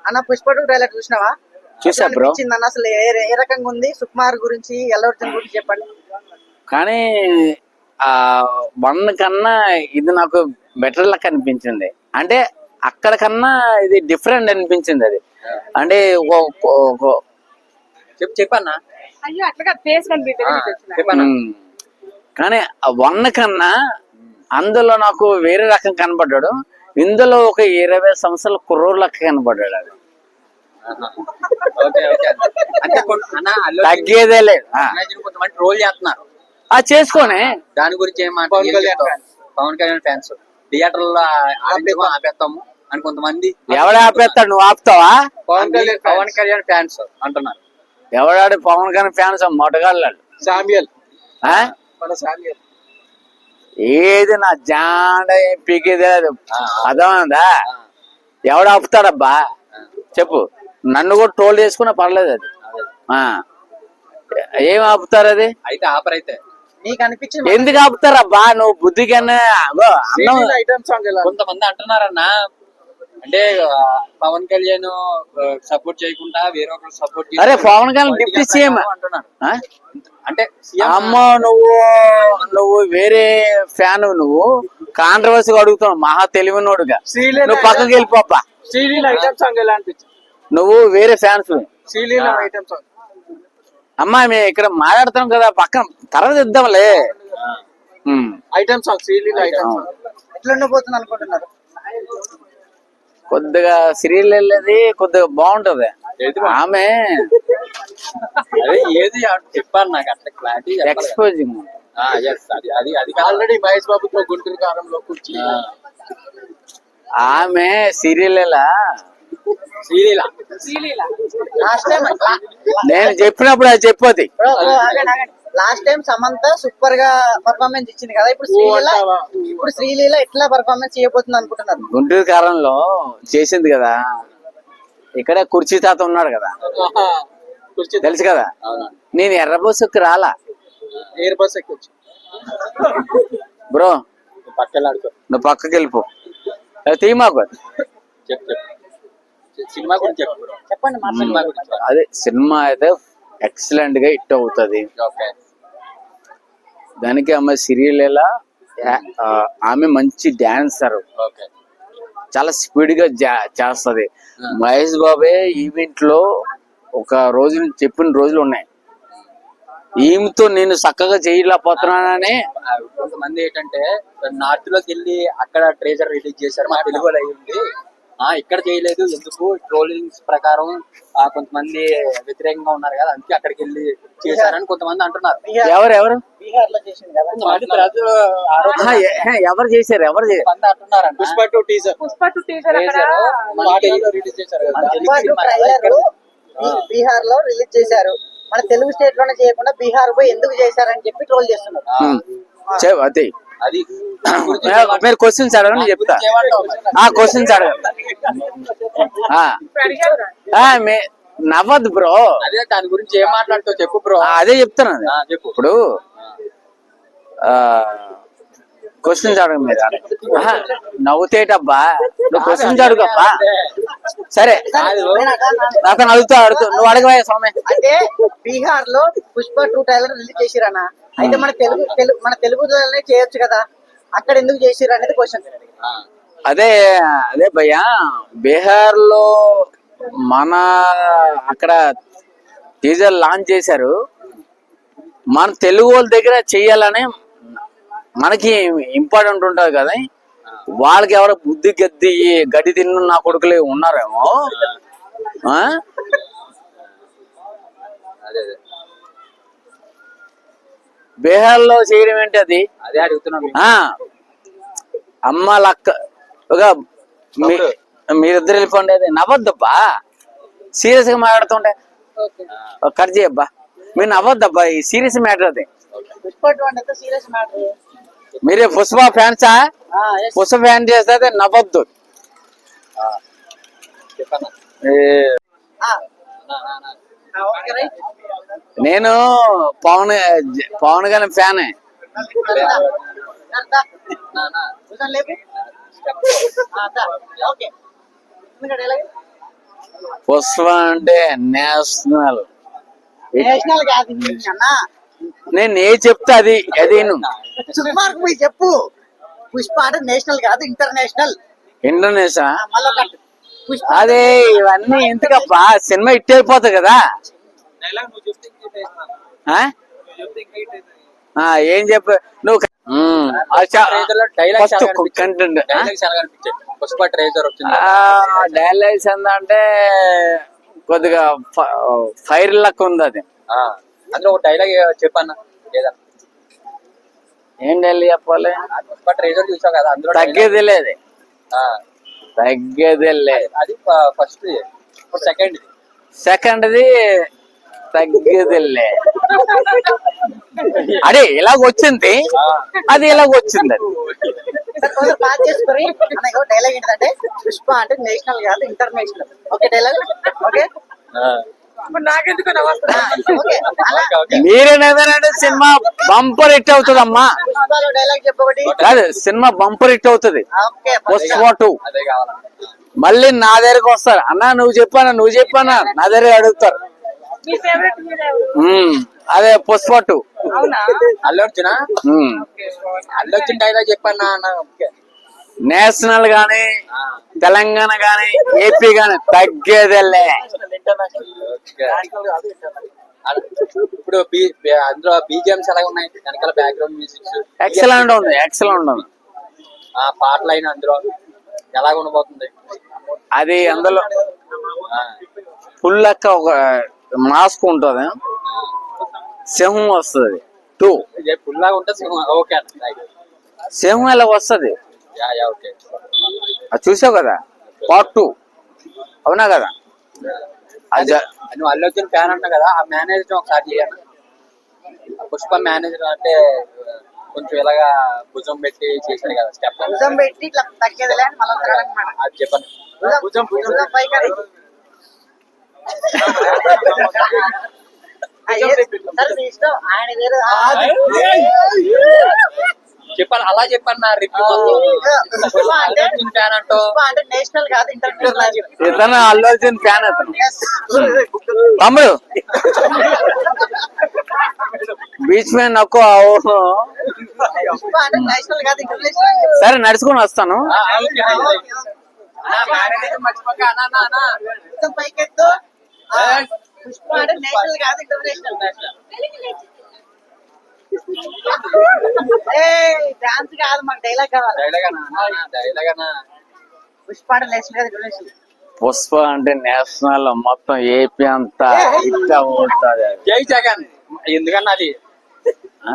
అన్న పుష్ప 2 ట్రైలర్ చూసినావా? చూసా బ్రో. అన్న అసలు ఏ రకంగా ఉంది? సుకుమార్ గురించి, అల్లు అర్జున్ గురించి చెప్పండి. కానీ ఆ 1 కన్నా ఇది నాకు బెటర్ లెక్క అనిపించింది. అంటే అక్కడ కన్నా ఇది డిఫరెంట్ అనిపించింది. అది అంటే చెప్పన్నా కానీ 1 కన్నా అందులో నాకు వేరే రకం కనపడ్డాడు. ఇందులో ఒక 20 సంవత్సరాల కుర్రోడు లెక్క కనపడ్డాడు. అది తగ్గేదే లేదు. కొంతమంది ట్రోల్ చేస్తున్నారు చేసుకోనే దాని గురించి ఏం పవన్ కళ్యాణ్ ఫ్యాన్స్ థియేటర్లో ఆపేస్తాము అని కొంతమంది. ఎవడ ఆపేస్తాడు? నువ్వు ఆపుతావా? పవన్ కళ్యాణ్ ఫ్యాన్స్ అంటున్నారు. ఎవడాడు పవన్ కళ్యాణ్ ఫ్యాన్స్? మొట్టగాళ్ళు సామ్యుయల్ ఏది నా జాండ పీకేదే అర్థమైందా? ఎవడ ఆపుతాడబ్బా చెప్పు. నన్ను కూడా ట్రోల్ చేసుకున్నా పర్లేదు. అది ఏం ఆపుతారు? అది అయితే ఆపరైతే నీకు అనిపించింది ఎందుకు ఆపుతారబ్బా? నువ్వు బుద్ధికన్నా కొంతమంది అంటున్నారన్నా, అంటే పవన్ కళ్యాణ్ సపోర్ట్ చేయకుండా వేరే ఒకరు సపోర్ట్. అరే పవన్ కళ్యాణ్ డిప్యూటీ సీఎం అంటున్నారు. అంటే అమ్మ నువ్వు వేరే ఫ్యాన్. నువ్వు కాంట్రవర్సీగా అడుగుతున్నావు. మహా తెలివినోడుగా నువ్వు పక్కకి వెళ్ళిపోప్పా. నువ్వు వేరే ఫ్యాన్స్. అమ్మా మేము ఇక్కడ మాట్లాడుతాం కదా, పక్కన తర్వాత ఇద్దాంలే. ఐటమ్ సాంగ్ ఎట్లా ఉండబోతుంది అనుకుంటున్నారు? కొద్దిగా సీరియల్ వెళ్ళేది కొద్దిగా బాగుంటది. ఆమె ఏది చెప్పారు నాకు అట్లా క్లారిటీ. ఎక్స్పోజింగ్ అది ఆల్రెడీ మహేష్ బాబుతో గుంటూరు కారంలో కూర్చి ఆమె సీరియల్ నేను చెప్పినప్పుడు అది చెప్పొద్ది. లాస్ట్ టైం సమంత సూపర్ గా పర్ఫార్మెన్స్ ఇచ్చింది కదా, ఇప్పుడు శ్రీలీల ఎట్లా పర్ఫార్మెన్స్ చేయబోతుంది అనుకుంటున్నారు? గుంటూరు కారంలో చేసింది కదా. ఇక్కడ కుర్చీ తాత ఉన్నాడు కదా, తెలుసు కదా. నేను ఎర్ర బస్సుకి రాలా, ఎయిర్ బస్ ఎక్కొచ్చు. బ్రో నువ్వు పక్కకి వెళ్ళిపో. తీమాకు సినిమా గురించి చెప్పండి. అదే సినిమా అయితే ఎక్సలెంట్ గా హిట్ అవుతుంది. దానికి ఆమె సీరియల్ ఆమె మంచి డాన్సర్, చాలా స్పీడ్ గా చేస్తది. మహేష్ బాబే ఈవెంట్ లో ఒక రోజు చెప్పిన రోజులు ఉన్నాయి. ఈమెతో నేను చక్కగా చేయలేకపోతున్నానని కొంతమంది ఏంటంటే నార్త్ లోకి వెళ్ళి అక్కడ ట్రేజర్ రిలీజ్ చేశారు, మా తెలుగులో అయ్యింది, ఇక్కడ చేయలేదు ఎందుకు ట్రోలింగ్స్ ప్రకారం కొంతమంది వ్యతిరేకంగా ఉన్నారు కదా, అందుకే అక్కడికి వెళ్ళి చేశారని కొంతమంది అంటున్నారు. ఎవరు బీహార్ లో చేసింది కదా, ఎవరు చేశారు అంటున్నారు. పుష్ప 2 టీజర్ రిలీజ్ చేశారు. బీహార్ లో రిలీజ్ చేశారు. మన తెలుగు స్టేట్ లోనే చేయకుండా బీహార్ పోయి ఎందుకు చేశారని చెప్పి ట్రోల్ చేస్తున్నారు. అదే అది మీరు క్వశ్చన్స్ అడగని చెప్తా. క్వశ్చన్స్ అడగండి. నవ్వద్దు బ్రో. అదే దాని గురించి ఏం మాట్లాడుతావు చెప్పు బ్రో. అదే చెప్తాను. చెప్పు. ఇప్పుడు క్వశ్చన్స్ అడగ. మీరు నవ్వుతేటబ్బా, నువ్వు క్వశ్చన్స్ అడుగబ్బా. సరే అతను అడుగుతూ నువ్వు అడగవా స్వామి. అంటే బీహార్ లో పుష్ప 2 ట్రైలర్ రిలీజ్ చేసిరన్నా, అయితే మన తెలుగు చేయొచ్చు కదా, అక్కడ ఎందుకు చేసిరు అనేది క్వశ్చన్. అదే భయ్యా, బీహార్ లో మన అక్కడ టీజర్ లాంచ్ చేశారు. మన తెలుగు వాళ్ళ దగ్గర చెయ్యాలని మనకి ఇంపార్టెంట్ ఉంటది కదా. వాళ్ళకి ఎవరో బుద్ధి గడ్డి తిన్న నా కొడుకులే ఉన్నారేమో. బీహార్ లో చేయడం ఏంటి? అదే అడుగుతున్నాం. అమ్మ లక్క మీరిద్దరు వెళ్ళిపోండి. అది నవ్వద్దబ్బా, సీరియస్ గా మాట్లాడుతుంటే కట్ చేయబ్బా. మీరు నవ్వద్దబ్బా, ఈ సీరియస్ మ్యాటర్. అది మీరే పుష్ప ఫ్యాన్సా? పుష్ప ఫ్యాన్ చేస్తే నవ్వద్దు. నేను పవన్ కళ్యాణ్ ఫ్యానే. ఓకే పుష్ప అంటే నేషనల్. నేషనల్ కాదు అన్న, నేను ఏ చెప్తా అది అది నువ్వు సుకుమార్ పోయి చెప్పు. పుష్ప అంటే నేషనల్ కాదు ఇంటర్నేషనల్. ఇంటర్నేషనల్. మళ్ళీ ఒకటి. పుష్ప అదే ఇవన్నీ ఎందుకబ్బా, సినిమా హిట్ అయిపోతుంది కదా. ఆ? ఆ, ఏం చెప్ప నువ్వు డైలాగ్స్ కంటెంట్ చాలా కనిపించాయి. పుష్ప ట్రైలర్ వచ్చింది. డైలాగ్స్ ఏంటంటే కొద్దిగా ఫైర్ లెక్క ఉంది అది. అందులో ఒక డైలాగ్ చెప్పన్నా లేదా? ఏం డైలాగ్ చెప్పాలి? పుష్ప ట్రైలర్ చూసావు కదా, అందులో తగ్గేది లేదు, తగ్గేది లేదు. అది ఫస్ట్. సెకండ్ సెకండ్ది తగ్గేది లే. అదే ఇలాగ వచ్చింది, అది ఇలాగ వచ్చింది. అది కొంచెం పాస్ చేసుకొని అన్న డైలాగ్ ఏంటంటే పుష్ప అంటే నేషనల్ కాదు ఇంటర్నేషనల్. Okay dialogue okay. నాకెందుకు ఓకే అలా మీరేనేదంటే సినిమా బంపర్ హిట్ అవుతుందమ్మా. పుష్పలో డైలాగ్ చెప్పొకటి. కాదు, సినిమా బంపర్ హిట్ అవుతుంది. ఓకే పుష్ప 2 అదే కావాలా? మళ్ళీ నా దగ్గరకు వస్తారు, అన్నా నువ్వు చెప్పానా నా దగ్గర అడుగుతారు. మీ ఫేవరెట్ హీరో ఎవరు? అదే పుష్ప 2. అవునా? అల్లు అర్జున్. అల్లు అర్జున్ డైలాగ్ చెప్పన్నా అన్న. నేషనల్ గాని తెలంగాణ గాని ఏపీ గాని తగ్గేదేలే. ఇప్పుడు అందులో బీజిఎంస్ ఎలా ఉన్నాయి? వెనకాల బ్యాక్గ్రౌండ్ మ్యూజిక్స్ ఎక్సలెంట్ ఉంది, ఎక్సలెంట్ ఉంది. ఆ పాటలు అయినా అందులో ఎలా ఉండబోతుంది? అది అందులో ఫుల్ లెక్క ఒక మాస్క్ ఉంటుంది, సింహం వస్తుంది 2. ఫుల్ లాగా ఉంటుంది. ఓకే అన్న, సింహం ఇలా వస్తుంది, ఓకే. అది చూసావు కదా పార్ట్ 2, అవునా కదా? అది నువ్వు అల్లు అర్జున్ ఫ్యాన్ అంటున్నావు కదా, ఆ మేనేజర్ ఒకసారి చేయను. పుష్ప మేనేజర్ అంటే కొంచెం ఇలాగా భుజం పెట్టి చేశాడు కదా స్టెప్. భుజం పెట్టి ఇట్లా తగ్గేదిలే అని మళ్ళీ వస్తాడు అన్నమాట. అది చెప్పండి. భుజం పైకి సరే నీ ఇష్టం. ఆయన వేరే చెప్పాలి, అలా చెప్పన్నా రివ్యూ. పుష్ప అంటే అర్జున్ ఫ్యాన్ అంటూ పుష్ప అంటే నేషనల్ కాదు ఇంటర్నేషనల్ అని చెప్పి. ఇతను అల్లు అర్జున్ ఫ్యాన్ అతను. Yes. తమ్ముడు బీచ్ మే నక్కు. పుష్ప అంటే నేషనల్ కాదు ఇంటర్నేషనల్ అని చెప్పి. సరే నడుచుకొని వస్తాను. మర్చిపోక అన్నా. భుజం పైకెత్తు. పుష్ప అంటే నేషనల్ కాదు ఇంటర్నేషనల్. డాన్స్ కాదు, మాకు డైలాగ్ కావాలి. డైలాగ్ అన్నా. పుష్ప అంటే నేషనల్ కాదు ఇంటర్నేషనల్. పుష్ప అంటే నేషనల్ మొత్తం ఏపీ అంతా హిట్ అవుతుంది. జై జగన్. ఎందుకన్నా అది ఆ?